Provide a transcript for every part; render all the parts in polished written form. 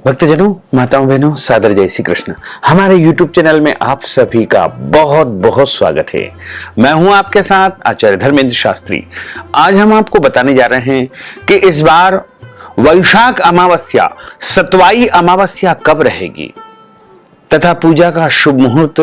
भक्तजनों, माताओं, बहनों, सादर जय श्री कृष्ण। हमारे YouTube चैनल में आप सभी का बहुत बहुत स्वागत है। मैं हूं आपके साथ आचार्य धर्मेंद्र शास्त्री। आज हम आपको बताने जा रहे हैं कि इस बार वैशाख अमावस्या सतवाई अमावस्या कब रहेगी तथा पूजा का शुभ मुहूर्त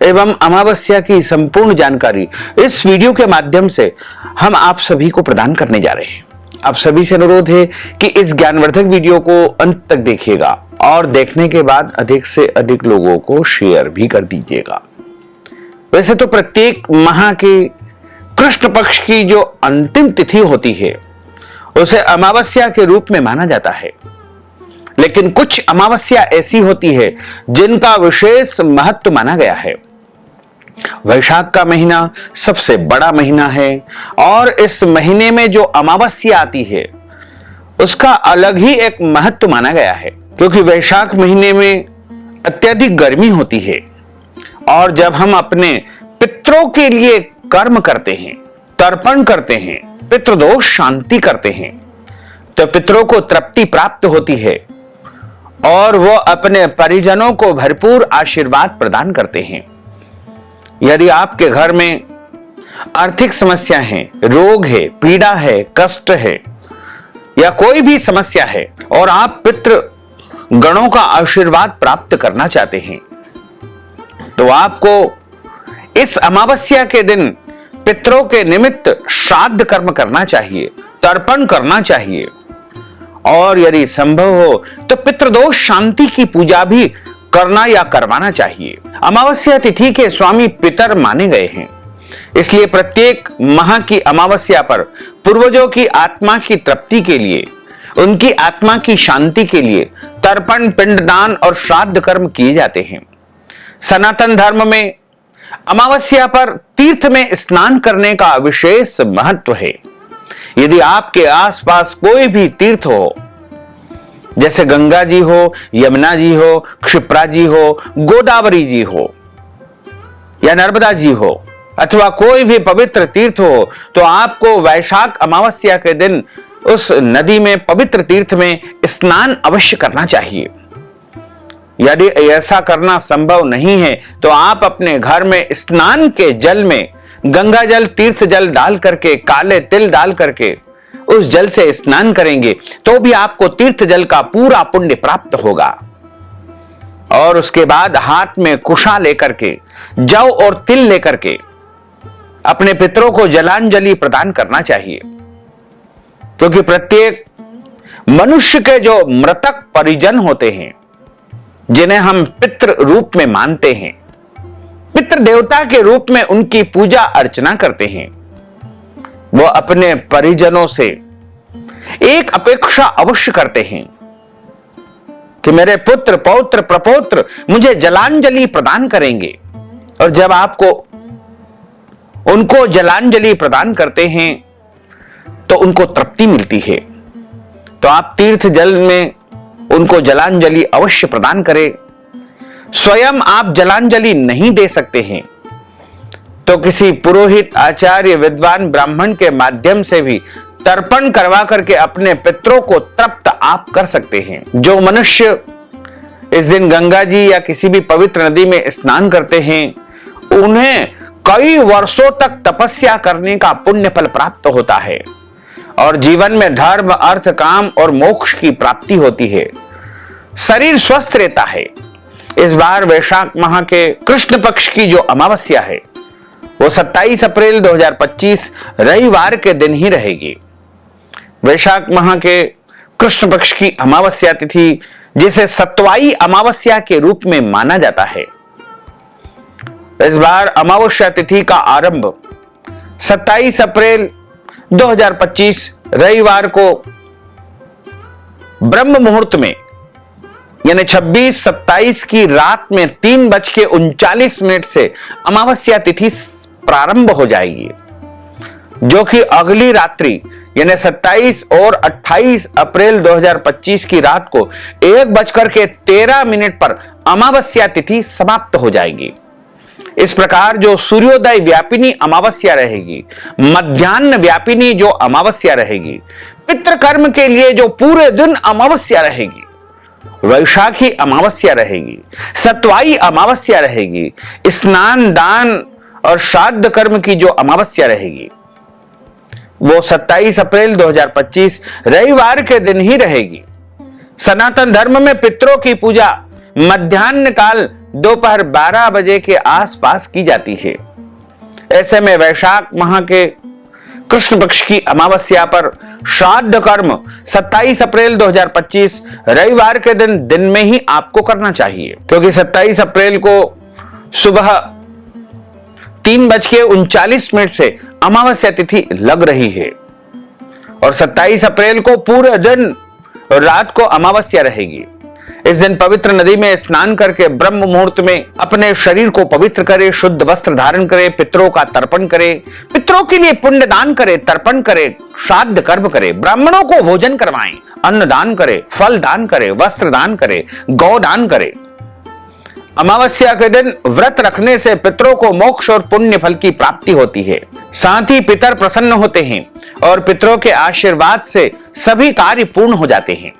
एवं अमावस्या की संपूर्ण जानकारी इस वीडियो के माध्यम से हम आप सभी को प्रदान करने जा रहे हैं। आप सभी से अनुरोध है कि इस ज्ञानवर्धक वीडियो को अंत तक देखिएगा और देखने के बाद अधिक से अधिक लोगों को शेयर भी कर दीजिएगा। वैसे तो प्रत्येक माह की कृष्ण पक्ष की जो अंतिम तिथि होती है उसे अमावस्या के रूप में माना जाता है, लेकिन कुछ अमावस्या ऐसी होती है जिनका विशेष महत्व माना गया है। वैशाख का महीना सबसे बड़ा महीना है और इस महीने में जो अमावस्या आती है उसका अलग ही एक महत्व माना गया है, क्योंकि वैशाख महीने में अत्यधिक गर्मी होती है और जब हम अपने पितरों के लिए कर्म करते हैं, तर्पण करते हैं, पितृदोष शांति करते हैं, तो पितरों को तृप्ति प्राप्त होती है और वो अपने परिजनों को भरपूर आशीर्वाद प्रदान करते हैं। यदि आपके घर में आर्थिक समस्या है, रोग है, पीड़ा है, कष्ट है या कोई भी समस्या है और आप पितृ गणों का आशीर्वाद प्राप्त करना चाहते हैं, तो आपको इस अमावस्या के दिन पितरों के निमित्त श्राद्ध कर्म करना चाहिए, तर्पण करना चाहिए और यदि संभव हो तो पितृदोष शांति की पूजा भी करना या करवाना चाहिए। अमावस्या तिथि के स्वामी पितर माने गए हैं, इसलिए प्रत्येक माह की अमावस्या पर पूर्वजों की आत्मा की तृप्ति के लिए, उनकी आत्मा की शांति के लिए तर्पण, पिंडदान और श्राद्ध कर्म किए जाते हैं। सनातन धर्म में अमावस्या पर तीर्थ में स्नान करने का विशेष महत्व है। यदि आपके आसपास कोई भी तीर्थ हो, जैसे गंगा जी हो, यमुना जी हो, क्षिप्रा जी हो, गोदावरी जी हो या नर्मदा जी हो अथवा कोई भी पवित्र तीर्थ हो, तो आपको वैशाख अमावस्या के दिन उस नदी में, पवित्र तीर्थ में स्नान अवश्य करना चाहिए। यदि ऐसा करना संभव नहीं है तो आप अपने घर में स्नान के जल में गंगा जल, तीर्थ जल डाल करके, काले तिल डाल करके उस जल से स्नान करेंगे तो भी आपको तीर्थ जल का पूरा पुण्य प्राप्त होगा। और उसके बाद हाथ में कुशा लेकर के, जौ और तिल लेकर के अपने पितरों को जलांजलि प्रदान करना चाहिए, क्योंकि प्रत्येक मनुष्य के जो मृतक परिजन होते हैं, जिन्हें हम पितृ रूप में मानते हैं, पितृ देवता के रूप में उनकी पूजा अर्चना करते हैं, वो अपने परिजनों से एक अपेक्षा अवश्य करते हैं कि मेरे पुत्र, पौत्र, प्रपौत्र मुझे जलांजलि प्रदान करेंगे। और जब आपको उनको जलांजलि प्रदान करते हैं तो उनको तृप्ति मिलती है। तो आप तीर्थ जल में उनको जलांजलि अवश्य प्रदान करें। स्वयं आप जलांजलि नहीं दे सकते हैं तो किसी पुरोहित, आचार्य, विद्वान ब्राह्मण के माध्यम से भी तर्पण करवा करके अपने पितरों को तृप्त आप कर सकते हैं। जो मनुष्य इस दिन गंगा जी या किसी भी पवित्र नदी में स्नान करते हैं, उन्हें कई वर्षों तक तपस्या करने का पुण्य फल प्राप्त होता है और जीवन में धर्म, अर्थ, काम और मोक्ष की प्राप्ति होती है। शरीर स्वस्थ रहता है। इस बार वैशाख माह के कृष्ण पक्ष की जो अमावस्या है वो 27 अप्रैल 2025 रविवार के दिन ही रहेगी। वैशाख माह के कृष्ण पक्ष की अमावस्या तिथि, जिसे सतवाई अमावस्या के रूप में माना जाता है, इस बार अमावस्या तिथि का आरंभ 27 अप्रैल 2025 रविवार को ब्रह्म मुहूर्त में, यानी 26-27 की रात में 3:39 से अमावस्या तिथि प्रारंभ हो जाएगी, जो कि अगली रात्रि यानी 27 और 28 अप्रैल 2025 की रात को 1:13 पर अमावस्या तिथि समाप्त हो जाएगी। इस प्रकार जो सूर्योदय व्यापिनी अमावस्या रहेगी, मध्याह्न व्यापिनी जो अमावस्या रहेगी, पितृकर्म के लिए जो पूरे दिन अमावस्या रहेगी, वैशाखी अमावस्या रहेगी, सतवाई अमावस्या रहेगी, स्नान दान और श्राद्ध कर्म की जो अमावस्या रहेगी वो 27 अप्रैल 2025 रविवार के दिन ही रहेगी। सनातन धर्म में पितरों की पूजा मध्याह्न काल दोपहर 12 बजे के आसपास की जाती है। ऐसे में वैशाख माह के कृष्ण पक्ष की अमावस्या पर श्राद्ध कर्म 27 अप्रैल 2025 रविवार के दिन में ही आपको करना चाहिए, क्योंकि 27 अप्रैल को सुबह 3:39 से अमावस्या तिथि लग रही है और 27 अप्रैल को पूरे दिन और रात को अमावस्या रहेगी। इस दिन पवित्र नदी में स्नान करके ब्रह्म मुहूर्त में अपने शरीर को पवित्र करे, शुद्ध वस्त्र धारण करे, पितरों का तर्पण करे, पितरों के लिए पुण्य दान करे, तर्पण करे, श्राद्ध कर्म करे, ब्राह्मणों को भोजन करवाएं, अन्न दान करे, फल दान करे, वस्त्र दान करे, गौ दान करे। अमावस्या के दिन व्रत रखने से पितरों को मोक्ष और पुण्य फल की प्राप्ति होती है। साथ ही पितर प्रसन्न होते हैं और पितरों के आशीर्वाद से सभी कार्य पूर्ण हो जाते हैं।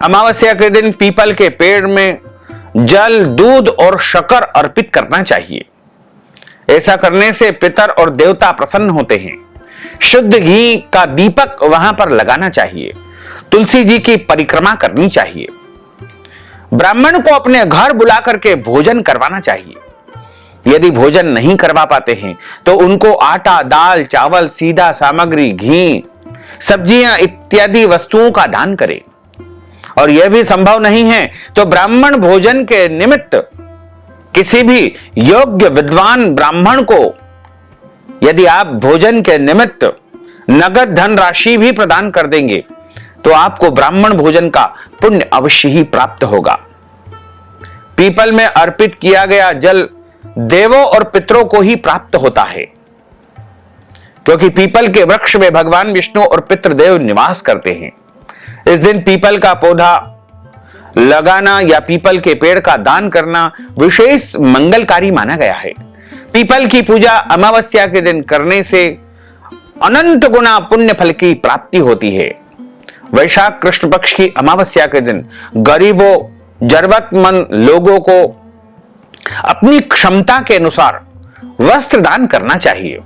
अमावस्या के दिन पीपल के पेड़ में जल, दूध और शक्कर अर्पित करना चाहिए। ऐसा करने से पितर और देवता प्रसन्न होते हैं। शुद्ध घी का दीपक वहां पर लगाना चाहिए। तुलसी जी की परिक्रमा करनी चाहिए। ब्राह्मण को अपने घर बुला करके भोजन करवाना चाहिए। यदि भोजन नहीं करवा पाते हैं तो उनको आटा, दाल, चावल, सीधा सामग्री, घी, सब्जियां इत्यादि वस्तुओं का दान करें। और यह भी संभव नहीं है तो ब्राह्मण भोजन के निमित्त किसी भी योग्य विद्वान ब्राह्मण को यदि आप भोजन के निमित्त नगद धन राशि भी प्रदान कर देंगे तो आपको ब्राह्मण भोजन का पुण्य अवश्य ही प्राप्त होगा। पीपल में अर्पित किया गया जल देवों और पितरों को ही प्राप्त होता है, क्योंकि पीपल के वृक्ष में भगवान विष्णु और पितृदेव निवास करते हैं। इस दिन पीपल का पौधा लगाना या पीपल के पेड़ का दान करना विशेष मंगलकारी माना गया है। पीपल की पूजा अमावस्या के दिन करने से अनंत गुना पुण्य फल की प्राप्ति होती है। वैशाख कृष्ण पक्ष की अमावस्या के दिन गरीबों, जरूरतमंद लोगों को अपनी क्षमता के अनुसार वस्त्र दान करना चाहिए,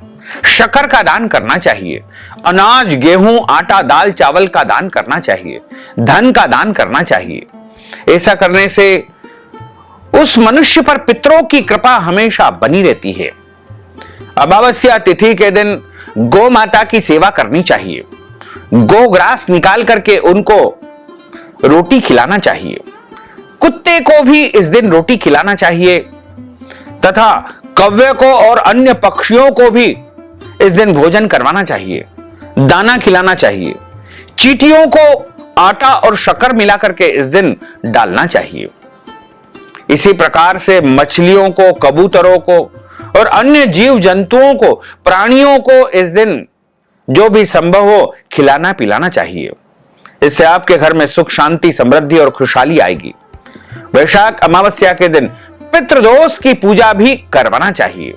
शक्कर का दान करना चाहिए, अनाज, गेहूं, आटा, दाल, चावल का दान करना चाहिए, धन का दान करना चाहिए। ऐसा करने से उस मनुष्य पर पितरों की कृपा हमेशा बनी रहती है। अमावस्या तिथि के दिन गौ माता की सेवा करनी चाहिए। गोग्रास निकाल करके उनको रोटी खिलाना चाहिए। कुत्ते को भी इस दिन रोटी खिलाना चाहिए तथा कौवे को और अन्य पक्षियों को भी इस दिन भोजन करवाना चाहिए, दाना खिलाना चाहिए। चींटियों को आटा और शक्कर मिला करके इस दिन डालना चाहिए। इसी प्रकार से मछलियों को, कबूतरों को और अन्य जीव जंतुओं को, प्राणियों को इस दिन जो भी संभव हो खिलाना पिलाना चाहिए। इससे आपके घर में सुख, शांति, समृद्धि और खुशहाली आएगी। वैशाख अमावस्या के दिन पितृदोष की पूजा भी करवाना चाहिए।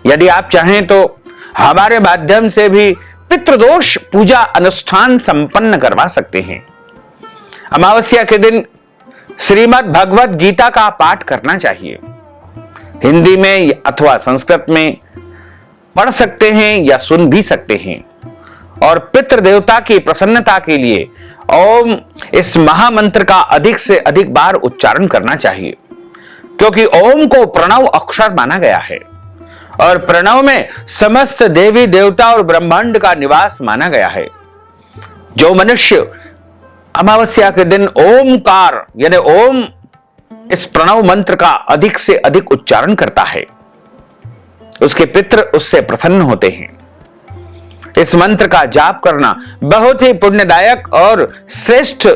यदि आप चाहें तो हमारे माध्यम से भी पितृदोष पूजा अनुष्ठान संपन्न करवा सकते हैं। अमावस्या के दिन श्रीमद् भगवत गीता का पाठ करना चाहिए। हिंदी में अथवा संस्कृत में पढ़ सकते हैं या सुन भी सकते हैं। और पितृ देवता की प्रसन्नता के लिए ओम इस महामंत्र का अधिक से अधिक बार उच्चारण करना चाहिए, क्योंकि ओम को प्रणव अक्षर माना गया है और प्रणव में समस्त देवी देवता और ब्रह्मांड का निवास माना गया है। जो मनुष्य अमावस्या के दिन ओमकार यानी ओम इस प्रणव मंत्र का अधिक से अधिक उच्चारण करता है उसके पितृ उससे प्रसन्न होते हैं। इस मंत्र का जाप करना बहुत ही पुण्यदायक और श्रेष्ठ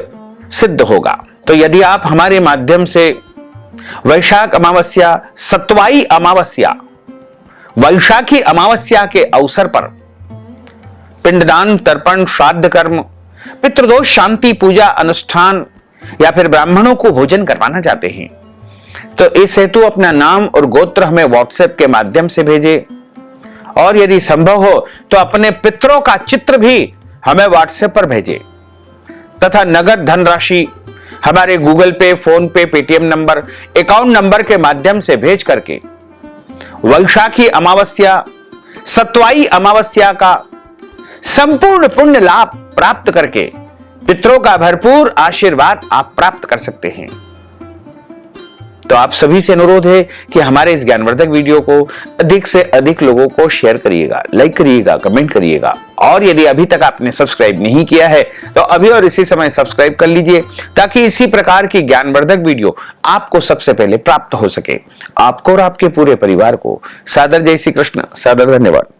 सिद्ध होगा। तो यदि आप हमारे माध्यम से वैशाख अमावस्या, सतवाई अमावस्या, वैशाखी अमावस्या के अवसर पर पिंडदान, तर्पण, श्राद्ध कर्म, पितृदोष शांति पूजा अनुष्ठान या फिर ब्राह्मणों को भोजन करवाना चाहते हैं तो इस हेतु अपना नाम और गोत्र हमें व्हाट्सएप के माध्यम से भेजें और यदि संभव हो तो अपने पितरों का चित्र भी हमें व्हाट्सएप पर भेजें तथा नगद धनराशि हमारे गूगल पे, फोन पे, पेटीएम नंबर, अकाउंट नंबर के माध्यम से भेज करके वैशाखी अमावस्या, सतवाई अमावस्या का संपूर्ण पुण्य लाभ प्राप्त करके पितरों का भरपूर आशीर्वाद आप प्राप्त कर सकते हैं। तो आप सभी से अनुरोध है कि हमारे इस ज्ञानवर्धक वीडियो को अधिक से अधिक लोगों को शेयर करिएगा, लाइक करिएगा, कमेंट करिएगा, और यदि अभी तक आपने सब्सक्राइब नहीं किया है तो अभी और इसी समय सब्सक्राइब कर लीजिए, ताकि इसी प्रकार की ज्ञानवर्धक वीडियो आपको सबसे पहले प्राप्त हो सके। आपको और आपके पूरे परिवार को सादर जय श्री कृष्ण, सादर धन्यवाद।